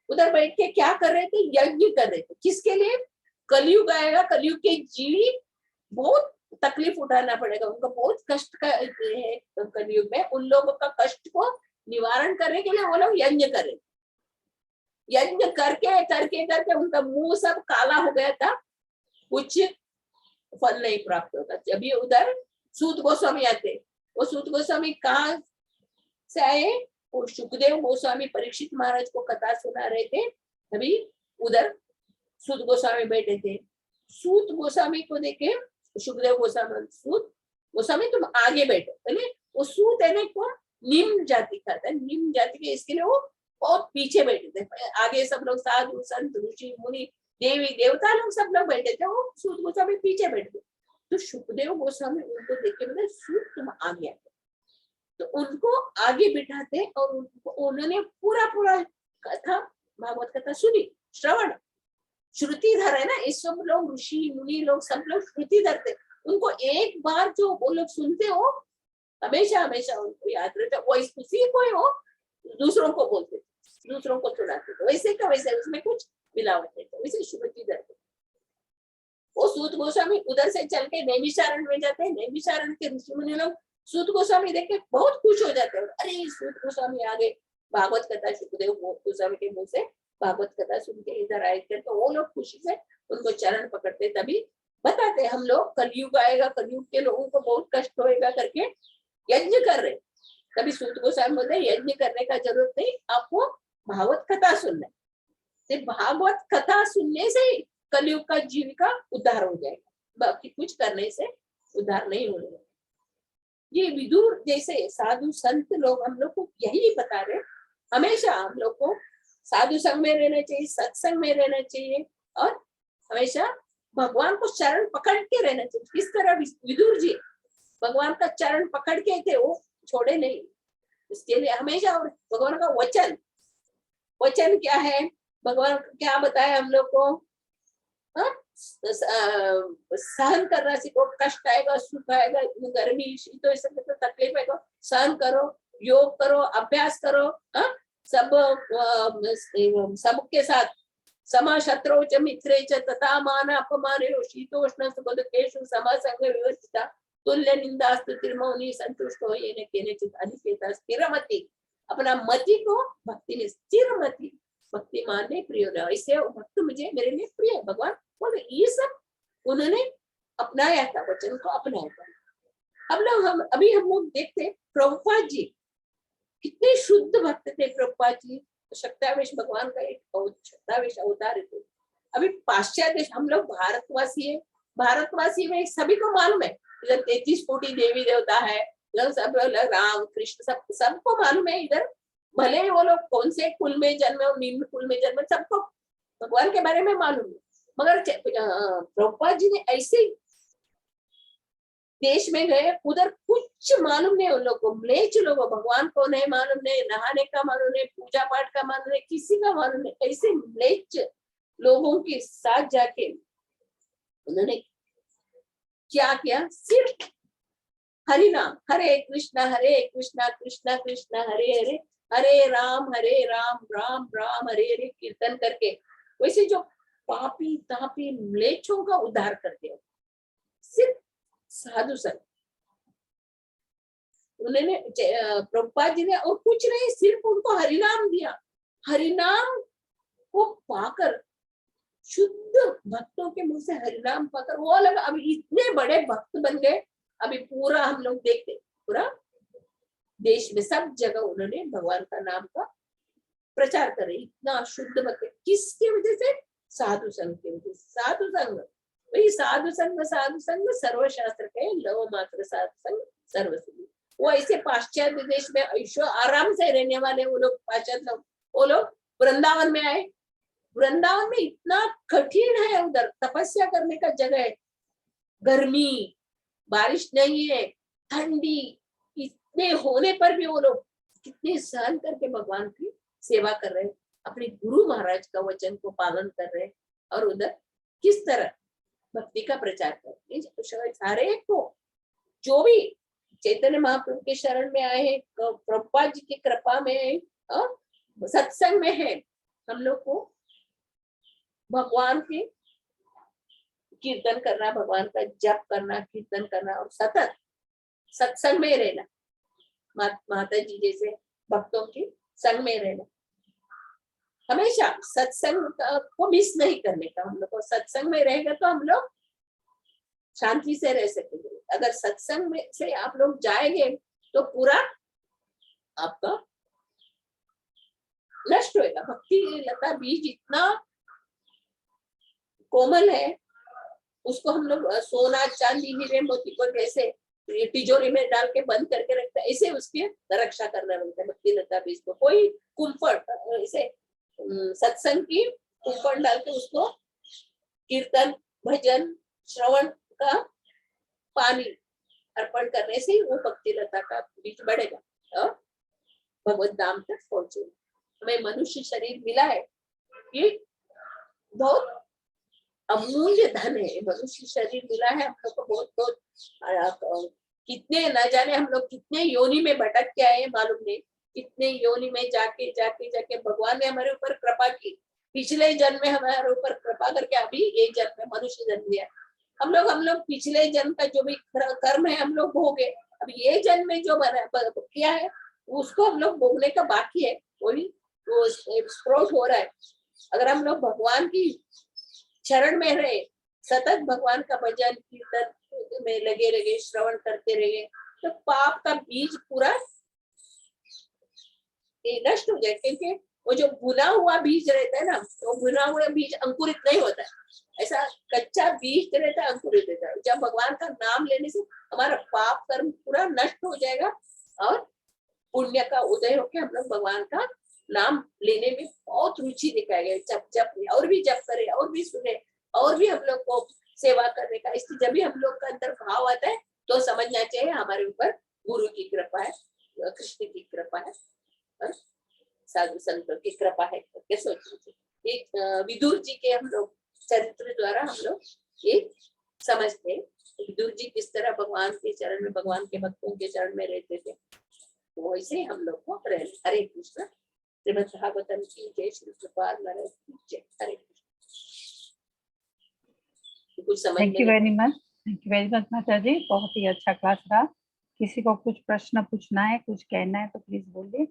उधर बैठ के क्या कर रहे थे, यज्ञ कर रहे थे। किसके लिए? कलयुग आएगा, कलयुग के जीव बहुत तकलीफ उठाना पड़ेगा, उनको बहुत कष्ट का है कलयुग में। उन लोगों का कष्ट को निवारण करने के लिए वो लोग यज्ञ करें। यज्ञ करके करके करके उनका मुंह सब काला हो गया था, कुछ फल नहीं प्राप्त होता। जब ये उधर सूत गोस्वामी आते, वो सूत गोस्वामी कहाँ से आए? वो सुखदेव गोस्वामी परीक्षित महाराज को कथा सुना रहे थे, तभी उधर सूत गोस्वामी बैठे थे। सूत गोस्वामी को देखे सुखदेव गोस्वामी, सूत गोस्वामी तुम आगे बैठो, वो सूत है ना को निम्न जाति का था, निम्न जाति के, इसके लिए वो बहुत पीछे बैठे थे। आगे सब लोग साधु संत ऋषि मुनि देवी देवता लोग सब लोग बैठे थे, वो सूत गोस्वामी पीछे बैठे थे। तो सुखदेव गोस्वामी उनको देख के बोले सूत तुम आगे आते, तो उनको आगे बिठाते और उन्होंने पूरा पूरा कथा भागवत कथा सुनी, श्रवण श्रुतिधर है ना, इस सब लोग ऋषि मुनि लोग सब लोग श्रुतिधर थे। उनको एक बार जो वो लोग सुनते हो हमेशा हमेशा उनको याद रहता, वो उसी को ही वो दूसरों को बोलते थे, दूसरों को सुनाते थे। वैसे का वैसे उसमें कुछ मिलावट नहीं था, वैसे श्रुतिधर थे। वो सूत गोस्वामी उधर से चल के नैमिषारण्य में जाते हैं। नैमिषारण्य के ऋषि मुनि लोग सूत गोस्वामी देख के बहुत खुश हो जाते हैं, अरे सूत गोस्वामी आ गए, भागवत कथा सुखदेव गोस्वामी के मुंह से भागवत कथा सुन के इधर आए थे। तो वो लोग खुशी से उनको चरण पकड़ते, तभी बताते हम लोग कलयुग आएगा, कलयुग के लोगों को बहुत कष्ट होएगा करके यज्ञ कर रहे। तभी सूत गोस्वामी बोलते यज्ञ करने का जरूरत नहीं, आपको भागवत कथा सुनना है। सिर्फ भागवत कथा सुनने से ही कलयुग का जीव का उद्धार हो जाएगा, बाकी कुछ करने से उद्धार नहीं होगा। ये विदुर जैसे साधु संत लोग हम लोग को यही बता रहे, हमेशा हम लोग को साधु संग में रहना चाहिए, सत्संग में रहना चाहिए और हमेशा भगवान को चरण पकड़ के रहना चाहिए। किस तरह विदुर जी भगवान का चरण पकड़ के थे, वो छोड़े नहीं। इसके लिए हमेशा, और भगवान का वचन, वचन क्या है, भगवान क्या बताया हम लोग को, सहन करना सीखो, कष्ट आएगा, सुख आएगा, गर्मी शीत तो तकलीफ आएगा, सहन करो, योग करो, अभ्यास करो, सबके साथ समा शत्रु च मित्रे च तथा मान अपमाने शीतोष्ण सुख दुखेषु समसंग विवर्जिता तुल्य निंदा स्तुतिर्मौनी संतुष्टो येन केनचित् अधिकेता स्थिरमति। अपना मति को भक्ति में स्थिर मति, भक्ति मानने प्रिय रहो, इससे भक्त मुझे मेरे लिए प्रिय है। भगवान बोले ये सब उन्होंने अपनाया था, वचन को अपनाया था। हम लोग देखते प्रभुपाद जी कितने शुद्ध भक्त थे। प्रभुपाद जी शक्तावेश भगवान का एक शक्तावेश अवतार थे। अभी पाश्चात्य हम लोग भारतवासी है, भारतवासी में सभी को मालूम है इधर 33 कोटि देवी देवता है, सब राम कृष्ण सबको मालूम है। इधर भले ही वो लोग कौन से कुल में जन्मे और निम्न कुल में जन्मे, सबको भगवान के बारे में मालूम है। मगर प्रभुपाद जी ने ऐसे देश में गए, उधर कुछ मालूम नहीं उन लोग को, म्लेच्छ लोग, भगवान को नहीं मालूम, नहीं नहाने का मालूम, नहीं पूजा पाठ का मालूम, नहीं किसी का मालूम नहीं। ऐसे म्लेच्छ लोगों के साथ जाके उन्होंने क्या किया, सिर्फ हरि नाम, हरे कृष्णा कृष्णा कृष्णा हरे हरे, हरे राम राम राम हरे हरे कीर्तन करके वैसे जो पापी तापी म्लेच्छों का उद्धार करते हो। सिर्फ साधु संत उन्होंने, प्रभुपाद जी ने और कुछ नहीं, सिर्फ उनको हरिनाम दिया। हरिनाम को पाकर, शुद्ध भक्तों के मुंह से हरिनाम पाकर वो लोग अभी इतने बड़े भक्त बन गए। अभी पूरा हम लोग देखते, पूरा देश में सब जगह उन्होंने भगवान का नाम का प्रचार करे। इतना शुद्ध भक्त किसकी वजह से? साधु संघ की वजह से। साधु संघ, वही साधु संघ सर्वशास्त्र के लव मात्र साधु संघ सर्वसिद्धि। वो ऐसे पाश्चात्य देश में ऐशो आराम से रहने वाले वो लोग, पाश्चात्य लोग, वो लोग वृंदावन में आए। वृंदावन में इतना कठिन है, उधर तपस्या करने का जगह है, गर्मी, बारिश नहीं है, ठंडी, इतने होने पर भी वो लोग कितने सहन करके भगवान की सेवा कर रहे हैं, अपने गुरु महाराज का वचन को पालन कर रहे हैं। और उधर किस तरह भक्ति का प्रचार करते हैं। सारे को जो भी चैतन्य महाप्रभु के शरण में आए हैं, प्रभुपाद जी की कृपा में सत्संग में है, हम लोग को भगवान के कीर्तन करना, भगवान का जप करना, कीर्तन करना और सतत सत्संग में रहना, माता जी जैसे भक्तों के संग में रहना, हमेशा सत्संग को मिस नहीं करने का। हम लोग को सत्संग में रहेगा तो हम लोग शांति से रह सकेंगे। अगर सत्संग में से आप लोग जाएंगे तो पूरा आपका नष्ट होएगा। भक्ति लता बीज इतना कोमल है, उसको हम लोग सोना चांदी हीरे मोती को जैसे तिजोरी में डाल के बंद करके रखता है, ऐसे उसकी रक्षा करना बनता है। भक्ति लता बीज को कोई कुम्फट, ऐसे सत्संग की कुम्फट डाल के उसको कीर्तन भजन श्रवण का पानी अर्पण करने से वो भक्ति लता का बीज बढ़ेगा और भगवत धाम तक पहुंचेगा। हमें मनुष्य शरीर मिला है, ये बहुत अमूल्य धन है। मनुष्य शरीर मिला है हम लोग को, बहुत कितने न जाने हम लोग कितने योनि में भटक के आए मालूम नहीं, कितने योनि में जाके जाके जाके भगवान ने हमारे ऊपर कृपा की। पिछले जन्म में हमारे ऊपर कृपा करके अभी ये जन्म में मनुष्य जन्म लिया। हम लोग पिछले जन्म का जो भी कर्म है हम लोग भोगे, अब ये जन्म में जो किया है उसको हम लोग भोगने का बाकी है, वही वो स्प्रोट हो रहा है। अगर हम लोग भगवान की शरण में रहे, सतत भगवान का भजन कीर्तन में लगे रहे, श्रवण करते रहे, तो पाप का बीज पूरा नष्ट हो जाए। क्योंकि वो जो भुना हुआ बीज रहता है ना, तो भुना हुआ बीज अंकुरित नहीं होता है, ऐसा कच्चा बीज रहता है, अंकुरित रहता है। जब भगवान का नाम लेने से हमारा पाप कर्म पूरा नष्ट हो जाएगा और पुण्य का उदय होकर हम लोग भगवान का नाम लेने में बहुत रुचि दिखाएंगे। जप जप और भी जप करे और भी सुने और भी हम लोग को सेवा करने का, इसलिए जब भी हम लोग का अंदर भाव आता है तो समझना चाहिए हमारे ऊपर गुरु की कृपा है, कृष्ण की कृपा है और साधु संतों की कृपा है करके सोचना चाहिए। एक विदुर जी के हम लोग चरित्र द्वारा हम लोग ये समझते हैं विदुर जी किस तरह भगवान के चरण में, भगवान के भक्तों के चरण में रहते थे, वैसे हम लोग को रहना। हरे कृष्ण। श्रीमद् भागवतम की जय, श्री प्रभुपाद महाराज की जय। हरे कृष्ण। कुछ समझ thank you very much, thank you very much माता जी, बहुत ही अच्छा क्लास रहा। किसी को कुछ प्रश्न पूछना है, कुछ कहना है तो प्लीज बोलिए।